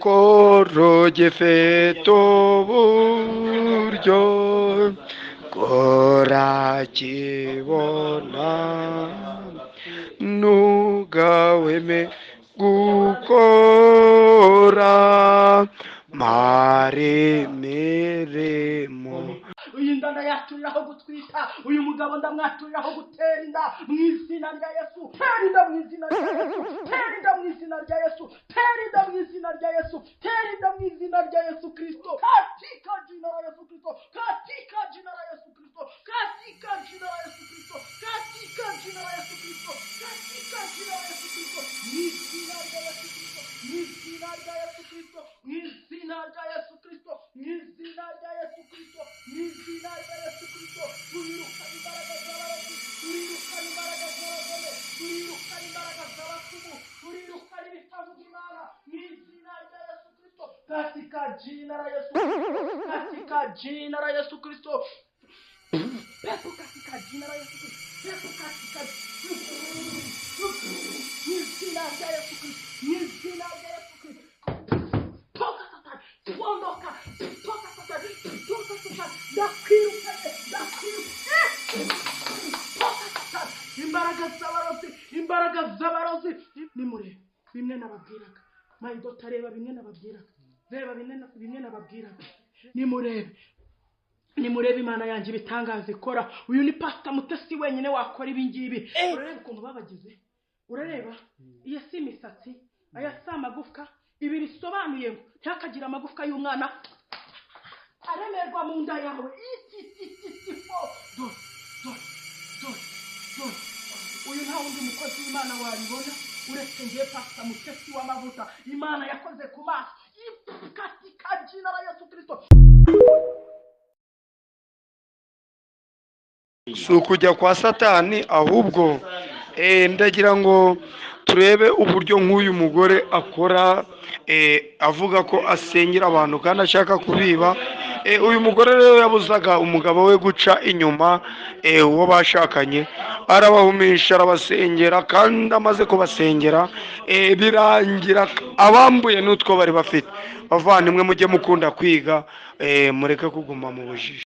korogefeto buryo korakibona ntugahweme gukora maremeremo. uyu nda ndayaturiraho gutwita, uyu mugabo ndamwaturiraho gutera inda mu izina rya Yesu. Tera inda mu izina rya Yesu, tera inda mu izina rya Yesu, tera inda mu izina rya Yesu, tera inda mu izina rya Yesu Kristo, katika jina la Yesu Kristo, katika jina la Yesu Kristo, katika jina la Yesu Kristo, katika jina la Yesu Kristo, katika jina la Yesu Kristo, ni jina rya Yesu Kristo, ni jina rya Yesu Kristo, ni jina rya Yesu Kristo, ni jina rya Yesu Kristo, ni jina rya Yesu Kristo. Turiruka imbaraga z'abarozi, turiruka imbaraga z'abagome, turiruka imbaraga z'abapfumu, turiruka ibitavu by'Imana, ni jina rya Yesu Kristo, katika jina la Yesu Kristo, katika jina la Yesu Kristo. Pepo katika jina la Yesu Kristo, pepo katika ni jina rya Yesu Kristo, ni jina rya Yesu Kristo. Toka Satani, ondoka, toka Satani, toka Satani, ndakwirukanye, toka Satani, imbaraga z'abarozi, nimurebe bimwe nababwiraga, mayidota reba bimwe nababwiraga, reba bimwe nababwiraga, nimurebe Imana yanjye ibitangaza ikora. Uyu ni Pastor Mutesi wenyine wakora ibi ngibi. Urareba ukuntu babagize, urareba iyo si imisatsi, aya si amagufwa, ibi bisobanuye ngo ntihakagire amagufwa y'umwana aremerwa mu nda yawe. Uyu nta wundi mukozi w'Imana wabibona uretse ngiye Pastor Mutesi w'amavuta Imana yakoze ku maso, katika jina la Yesu Kristo. Si ukujya kwa Satani, ahubwo ndagira ngo turebe uburyo nk'uyu mugore akora, avuga ko asengera abantu kandi ashaka kubiba. Uyu mugore rero yabuzaga umugabo we guca inyuma uwo bashakanye, arabahumisha, arabasengera, kandi amaze kubasengera birangira abambuye n'utwo bari bafite. Bavandimwe, mujye mukunda kwiga, mureke kuguma mu bujiji.